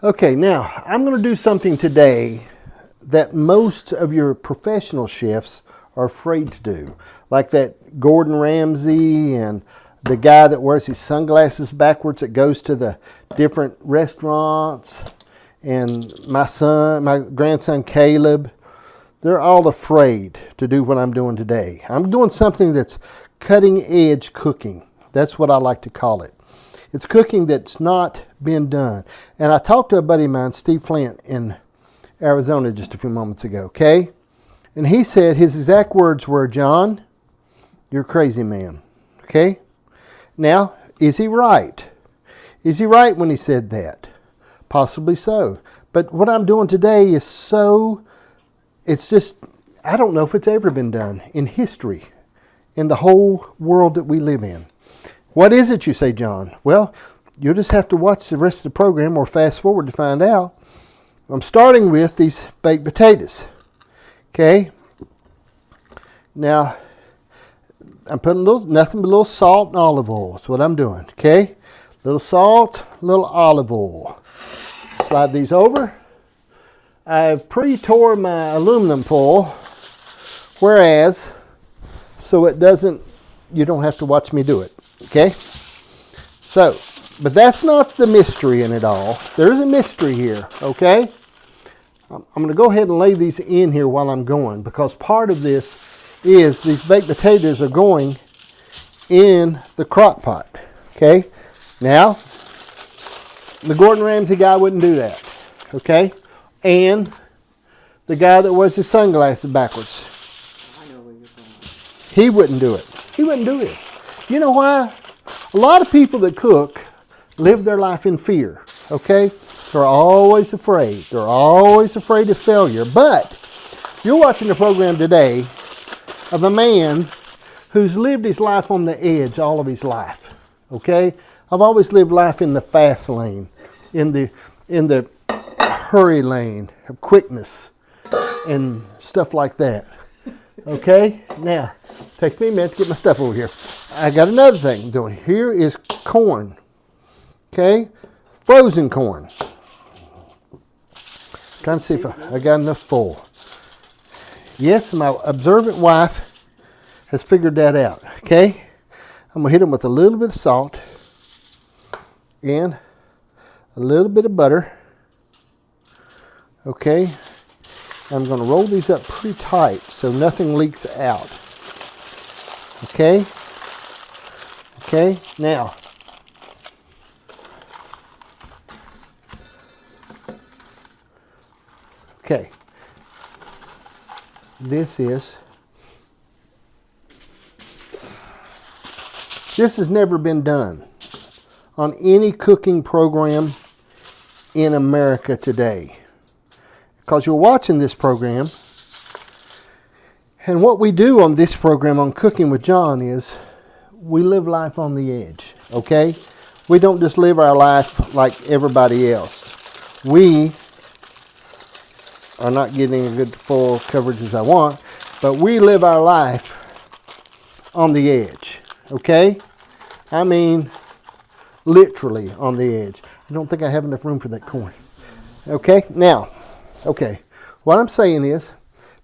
Okay, now I'm going to do something today that most of your professional chefs are afraid to do. Like that Gordon Ramsay and the guy that wears his sunglasses backwards that goes to the different restaurants, and my grandson Caleb, they're all afraid to do what I'm doing today. I'm doing something that's cutting edge cooking. That's what I like to call it. It's cooking that's not been done. And I talked to a buddy of mine, Steve Flint, in Arizona just a few moments ago, okay? And he said his exact words were, "John, you're a crazy man," okay? Now, is he right? Is he right when he said that? Possibly so. But what I'm doing today is it's just, I don't know if it's ever been done in history, in the whole world that we live in. What is it, you say, John? Well, you'll just have to watch the rest of the program or fast forward to find out. I'm starting with these baked potatoes. Okay? Now, I'm putting nothing but a little salt and olive oil. That's what I'm doing. Okay? Little salt, little olive oil. Slide these over. I've pre-tore my aluminum foil, so it doesn't, you don't have to watch me do it. Okay? So, but that's not the mystery in it all. There's a mystery here, okay? I'm going to go ahead and lay these in here while I'm going, because part of this is these baked potatoes are going in the crock pot, okay? Now, the Gordon Ramsay guy wouldn't do that, okay? And the guy that wears his sunglasses backwards, I know where you're going. he wouldn't do it. He wouldn't do this. You know why? A lot of people that cook live their life in fear, okay? They're always afraid. They're always afraid of failure. But you're watching a program today of a man who's lived his life on the edge all of his life, okay? I've always lived life in the fast lane, in the hurry lane of quickness and stuff like that, okay? Now, it takes me a minute to get my stuff over here. I got another thing I'm doing. Here is corn, okay? Frozen corn. Trying to see if I got enough full. Yes, my observant wife has figured that out, okay? I'm going to hit them with a little bit of salt and a little bit of butter, okay? I'm going to roll these up pretty tight so nothing leaks out, okay? Okay, now, okay, this has never been done on any cooking program in America today. Because you're watching this program, and what we do on this program on Cooking with John is we live life on the edge, okay? We don't just live our life like everybody else. We are not getting a good full coverage as I want, but we live our life on the edge, okay? I mean, literally on the edge. I don't think I have enough room for that corn. Okay, now, okay, what I'm saying is,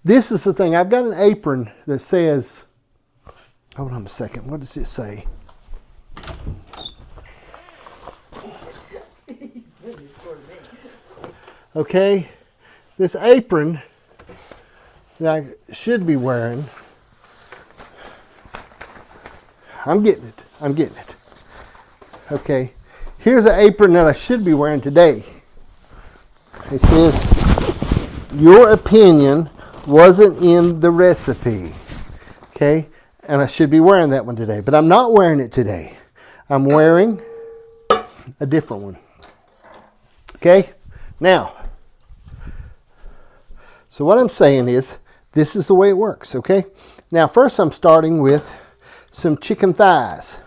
this is the thing. I've got an apron that says, hold on a second, what does it say? Okay, this apron that I should be wearing, I'm getting it. Okay, here's an apron that I should be wearing today. It says, your opinion wasn't in the recipe, okay? And I should be wearing that one today, but I'm not wearing it today. I'm wearing a different one, okay? Now, so what I'm saying is, this is the way it works, okay? Now, first I'm starting with some chicken thighs,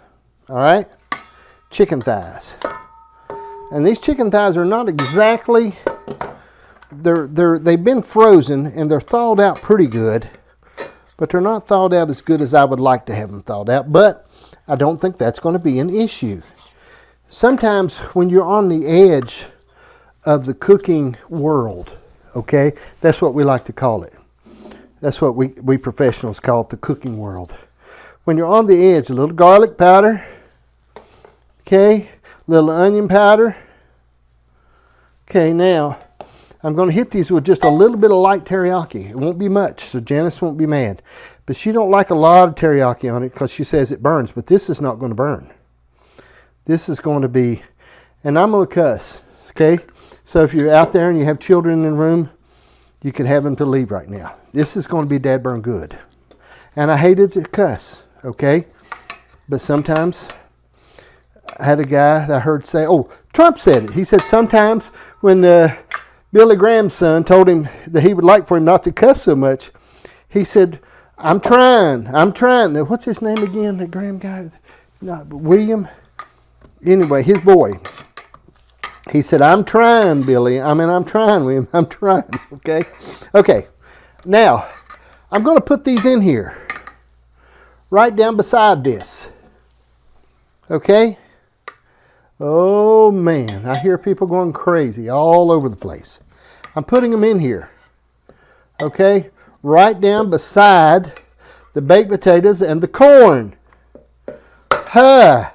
all right? Chicken thighs. And these chicken thighs are not exactly, they've been frozen and they're thawed out pretty good, but they're not thawed out as good as I would like to have them thawed out, but I don't think that's going to be an issue. Sometimes when you're on the edge of the cooking world, okay? That's what we like to call it. That's what we professionals call it, the cooking world. When you're on the edge, a little garlic powder, okay? A little onion powder. Okay, now I'm going to hit these with just a little bit of light teriyaki. It won't be much, so Janice won't be mad. But she don't like a lot of teriyaki on it because she says it burns. But this is not going to burn. This is going to be, and I'm going to cuss, okay? So if you're out there and you have children in the room, you can have them to leave right now. This is going to be dad burn good. And I hated to cuss, okay? But sometimes I had a guy that I heard say, oh, Trump said it. He said sometimes when Billy Graham's son told him that he would like for him not to cuss so much, he said, I'm trying. Now, what's his name again, the Graham guy? Not William? Anyway, his boy. He said, I'm trying, Billy. I'm trying, William. I'm trying, okay? Okay, now, I'm going to put these in here, right down beside this, okay? Oh, man, I hear people going crazy all over the place. I'm putting them in here, okay? Right down beside the baked potatoes and the corn. Huh.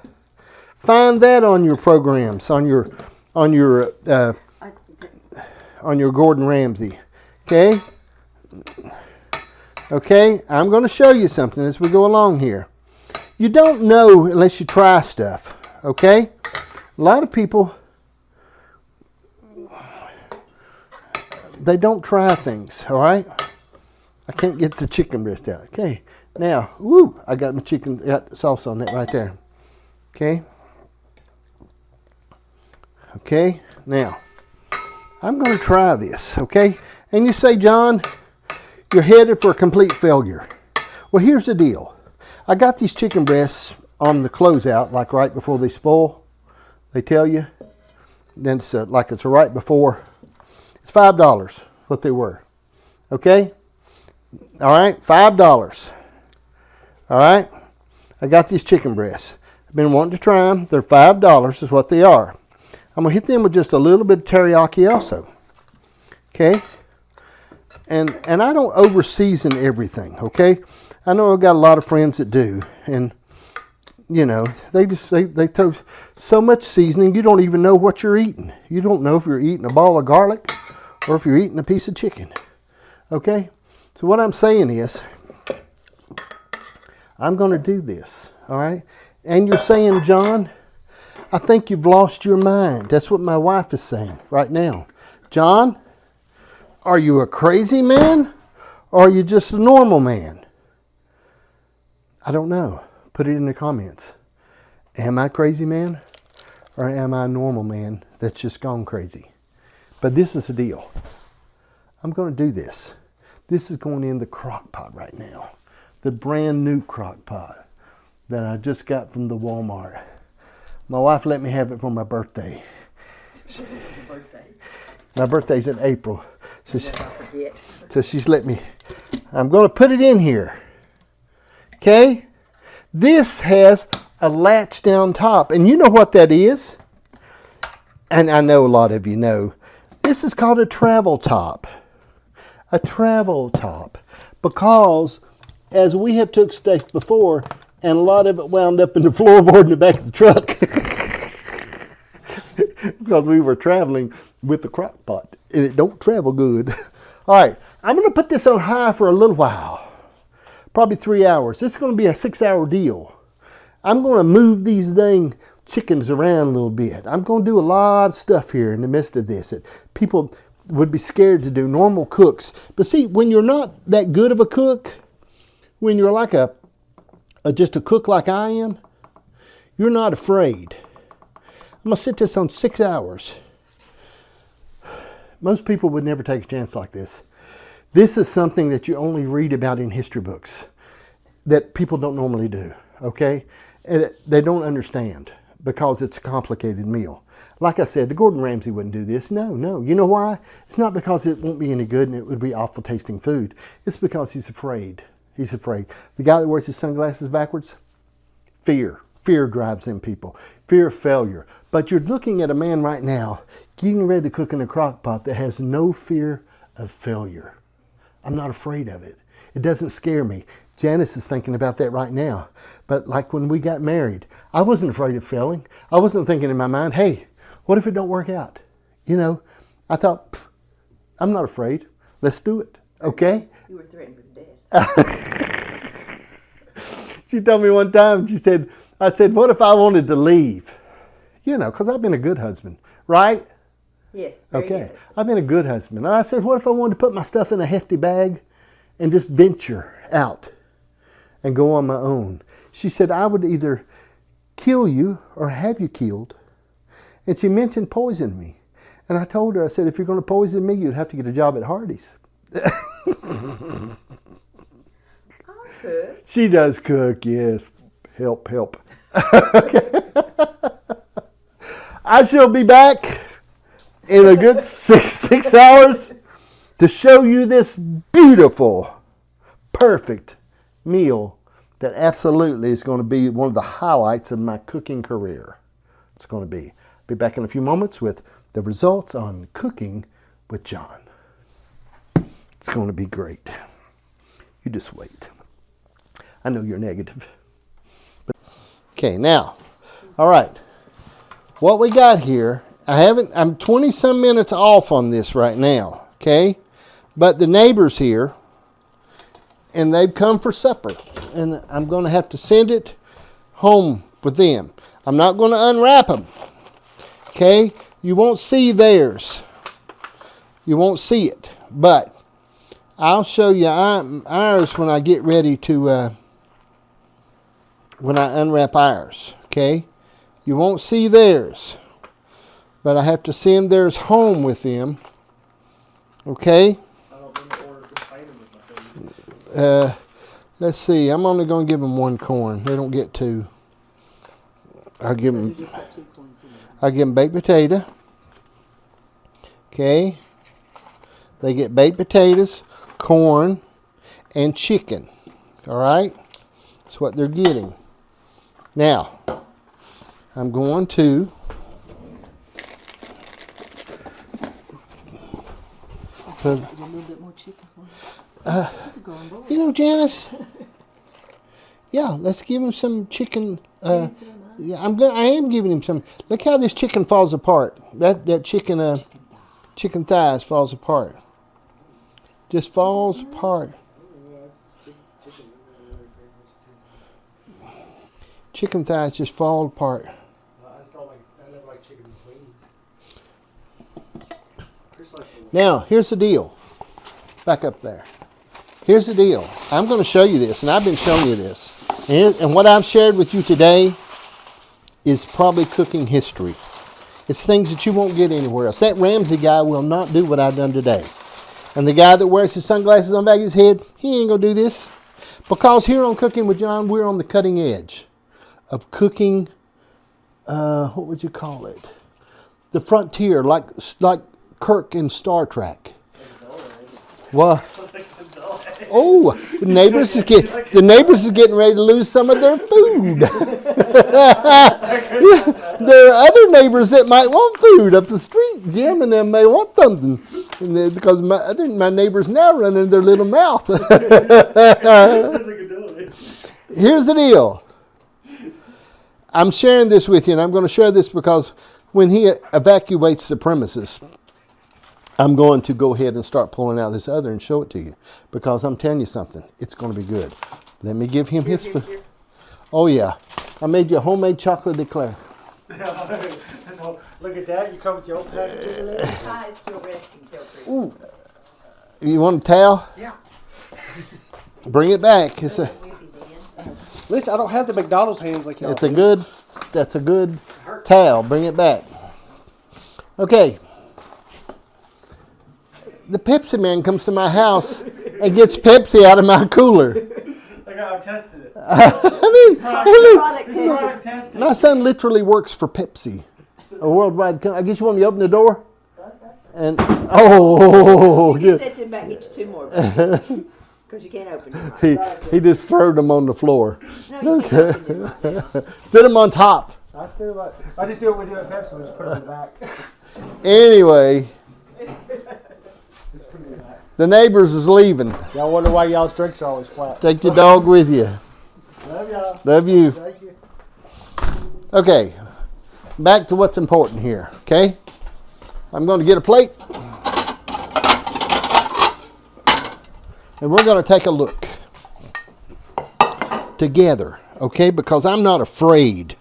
Find that on your programs, on your Gordon Ramsay, okay? Okay, I'm going to show you something as we go along here. You don't know unless you try stuff, okay? A lot of people, they don't try things, all right? I can't get the chicken breast out. Okay, now, woo, I got my chicken, got sauce on that right there. Okay. Okay, now, I'm going to try this, okay? And you say, John, you're headed for a complete failure. Well, here's the deal. I got these chicken breasts on the closeout, like right before they spoil. They tell you. Then it's like it's right before. It's $5 what they were. Okay? All right, $5. All right? I got these chicken breasts. I've been wanting to try them. They're $5 is what they are. I'm going to hit them with just a little bit of teriyaki also. Okay? And I don't over season everything, okay? I know I've got a lot of friends that do. And, you know, they throw so much seasoning, you don't even know what you're eating. You don't know if you're eating a ball of garlic or if you're eating a piece of chicken. Okay? So what I'm saying is, I'm going to do this, all right? And you're saying, John, I think you've lost your mind. That's what my wife is saying right now. John, are you a crazy man or are you just a normal man? I don't know. Put it in the comments. Am I a crazy man or am I a normal man that's just gone crazy? But this is the deal. I'm going to do this. This is going in the crock pot right now. The brand new crock pot that I just got from the Walmart. My wife let me have it for my birthday. My birthday's in April. So she's let me. I'm going to put it in here. Okay? This has a latch down top. And you know what that is? And I know a lot of you know. This is called a travel top. A travel top. Because as we have took steak before, and a lot of it wound up in the floorboard in the back of the truck. Because we were traveling with the crock pot. And it don't travel good. All right. I'm going to put this on high for a little while. Probably 3 hours. This is going to be a 6-hour deal. I'm going to move these dang chickens around a little bit. I'm going to do a lot of stuff here in the midst of this that people would be scared to do, normal cooks. But see, when you're not that good of a cook, when you're like just a cook like I am, you're not afraid. I'm going to set this on 6 hours. Most people would never take a chance like this. This is something that you only read about in history books that people don't normally do, okay? And they don't understand because it's a complicated meal. Like I said, the Gordon Ramsay wouldn't do this. No. You know why? It's not because it won't be any good and it would be awful tasting food. It's because he's afraid. He's afraid. The guy that wears his sunglasses backwards, fear. Fear drives in people. Fear of failure. But you're looking at a man right now getting ready to cook in a crock pot that has no fear of failure. I'm not afraid of it. It doesn't scare me. Janice is thinking about that right now. But like when we got married, I wasn't afraid of failing. I wasn't thinking in my mind, hey, what if it don't work out? You know, I thought, I'm not afraid. Let's do it. Okay? You were threatened with death. She told me one time, I said, what if I wanted to leave? You know, because I've been a good husband, right? Yes. Very Okay. good. I've been a good husband. And I said, what if I wanted to put my stuff in a hefty bag and just venture out and go on my own? She said, I would either kill you or have you killed. And she mentioned poison me. And I told her, I said, if you're going to poison me, you'd have to get a job at Hardee's. I'll cook. She does cook, yes. Help. I shall be back in a good six hours to show you this beautiful, perfect meal that absolutely is going to be one of the highlights of my cooking career. It's going to be. Be back in a few moments with the results on cooking with John. It's going to be great. You just wait. I know you're negative. Okay, now, all right. What we got here, I'm 20 some minutes off on this right now, okay? But the neighbor's here, and they've come for supper, and I'm going to have to send it home with them. I'm not going to unwrap them, okay? You won't see theirs. You won't see it, but I'll show you ours when I get ready to, when I unwrap ours, okay? You won't see theirs, but I have to send theirs home with them, okay? Let's see, I'm only going to give them one corn. They don't get two. I'll give them baked potato, okay? They get baked potatoes, corn, and chicken, all right? That's what they're getting. Now, I'm going to put, A little bit more chicken for me. That's a growing boy. you know, Janice, yeah, let's give him some chicken. Yeah, I am giving him some. Look how this chicken falls apart. That chicken thighs falls apart. Just falls apart. Chicken thighs just fall apart. I never like chicken wings. Now, here's the deal. Back up there. Here's the deal. I'm going to show you this, and I've been showing you this. And what I've shared with you today is probably cooking history. It's things that you won't get anywhere else. That Ramsey guy will not do what I've done today. And the guy that wears his sunglasses on the back of his head, he ain't going to do this. Because here on Cooking with John, we're on the cutting edge of cooking, what would you call it? The frontier, like Kirk in Star Trek. What? Oh, the neighbors is getting ready to lose some of their food. There are other neighbors that might want food up the street. Jim and them may want something, and because my neighbors now running their little mouth. Here's the deal. I'm sharing this with you, and I'm going to share this because when he evacuates the premises, I'm going to go ahead and start pulling out this other and show it to you because I'm telling you something. It's going to be good. Let me give him his food. Oh, yeah. I made you a homemade chocolate eclair. Look at that. You come with your own package. The pie is still resting till 3. Ooh. You want a towel? Yeah. Bring it back. It's a Listen, I don't have the McDonald's hands like y'all. that's a good towel. Bring it back. Okay. The Pepsi man comes to my house and gets Pepsi out of my cooler. Like I tested it. Product tested. My son literally works for Pepsi, a worldwide company. I guess you want me to open the door? And You good. set him back, get you 2 more. Because you can't open them. He just threw them on the floor. No, you can't open them right now. Sit them on top. I just do what we do at Pepsi. Just put it in the back. Anyway, the neighbors is leaving. Y'all wonder why y'all's drinks are always flat. Take your dog with you. Love y'all. Love you. Thank you. Okay, back to what's important here, okay? I'm going to get a plate. And we're going to take a look together, okay? Because I'm not afraid.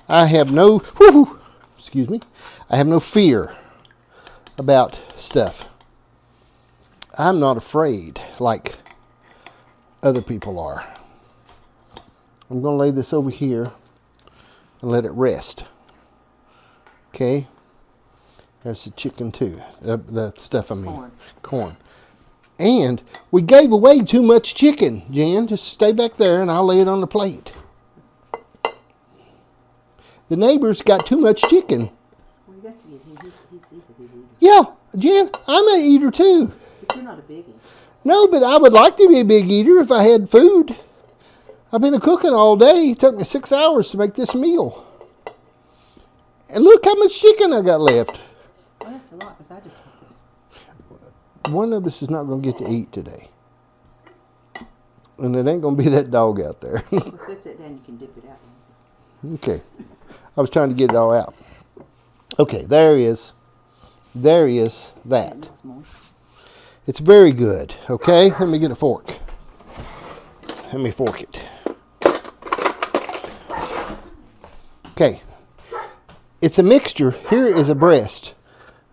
I have no, I have no fear about stuff. I'm not afraid like other people are. I'm going to lay this over here and let it rest. Okay? That's the chicken too. The stuff I mean. Corn. And we gave away too much chicken, Jan. Just stay back there and I'll lay it on the plate. The neighbors got too much chicken. Well, you got to give him. He's a big eater. Yeah, Jan, I'm an eater too. But you're not a biggie. No, but I would like to be a big eater if I had food. I've been cooking all day. It took me 6 hours to make this meal. And look how much chicken I got left. Well, that's a lot because I just One of us is not going to get to eat today. And it ain't going to be that dog out there. Well, set that down. You can dip it out. Okay. I was trying to get it all out. Okay, there is. There is that. It looks moist. It's very good. Okay, let me get a fork. Let me fork it. Okay. It's a mixture. Here is a breast.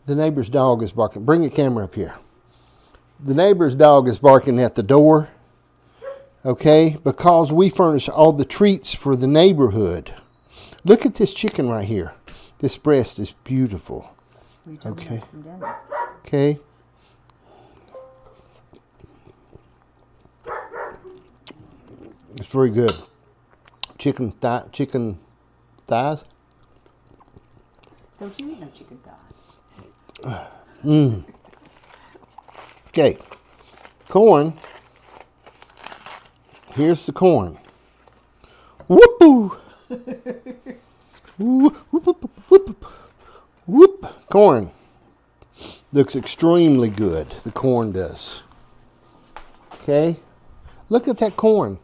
The neighbor's dog is barking. Bring the camera up here. The neighbor's dog is barking at the door. Okay, because we furnish all the treats for the neighborhood. Look at this chicken right here. This breast is beautiful. Okay. Okay. It's very good. Chicken thighs. Don't you eat no chicken thigh? Okay. Corn. Here's the corn. Whoop-oo. Whoop, whoop, whoop, whoop, whoop. Corn. Looks extremely good. The corn does. Okay. Look at that corn.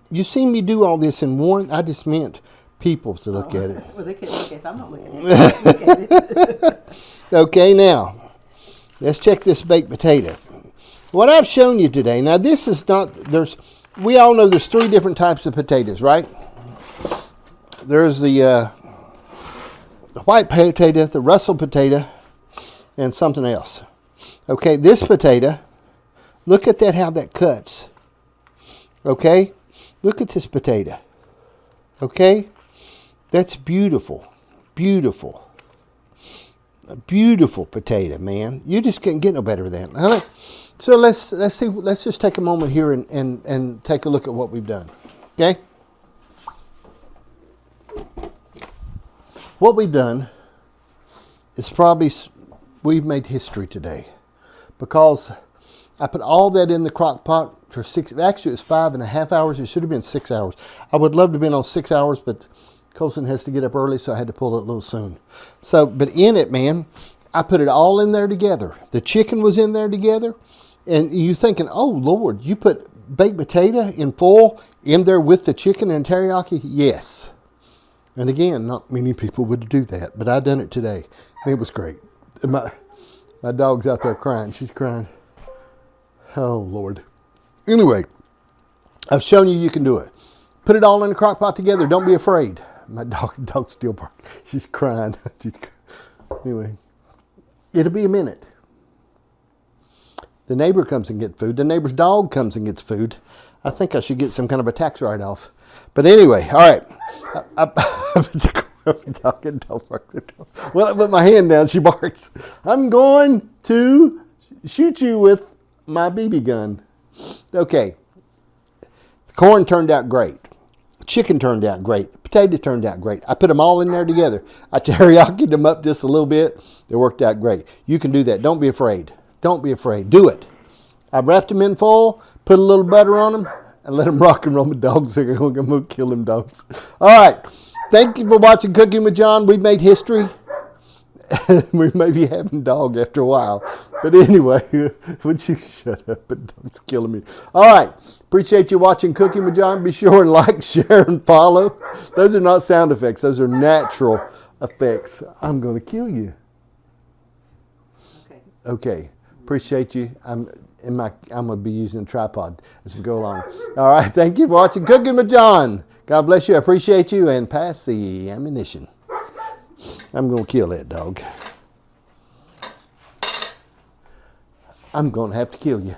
You see me do all this in one. I just meant people to look at it. Well, they can't look at it. I'm not looking at it. Look at it. Okay, now, let's check this baked potato. What I've shown you today, now this is not, we all know there's 3 different types of potatoes, right? There's the white potato, the Russell potato, and something else. Okay, this potato, look at that, how that cuts. Okay, look at this potato. Okay, that's beautiful, beautiful. A beautiful potato, man. You just can't get no better than that. So let's see. Let's just take a moment here and take a look at what we've done. Okay. What we've done is probably we've made history today, because I put all that in the crock pot for 6. Actually, it was 5.5 hours. It should have been 6 hours. I would love to have been on 6 hours, but Colson has to get up early, so I had to pull it a little soon. So, but in it, man, I put it all in there together. The chicken was in there together. And you thinking, oh, Lord, you put baked potato in foil in there with the chicken and teriyaki? Yes. And again, not many people would do that, but I done it today. And it was great. And my dog's out there crying. She's crying. Oh, Lord. Anyway, I've shown you can do it. Put it all in the crock pot together. Don't be afraid. My dog's still barking. She's crying. Anyway, it'll be a minute. The neighbor comes and gets food. The neighbor's dog comes and gets food. I think I should get some kind of a tax write-off. But anyway, all right. Well, I put my hand down. She barks. I'm going to shoot you with my BB gun. Okay. The corn turned out great. Chicken turned out great. Potato turned out great. I put them all in there together. I teriyaki them up just a little bit. They worked out great. You can do that. Don't be afraid. Don't be afraid. Do it. I wrapped them in foil, put a little butter on them, and let them rock and roll. My dogs are going to kill them dogs. All right. Thank you for watching Cooking with John. We made history. We may be having dog after a while. But anyway, would you shut up? The dog's killing me. All right. Appreciate you watching Cooking with John. Be sure and like, share, and follow. Those are not sound effects. Those are natural effects. I'm going to kill you. Okay. Appreciate you. I'm going to be using a tripod as we go along. All right. Thank you for watching Cooking with John. God bless you. I appreciate you. And pass the ammunition. I'm going to kill that dog. I'm going to have to kill you.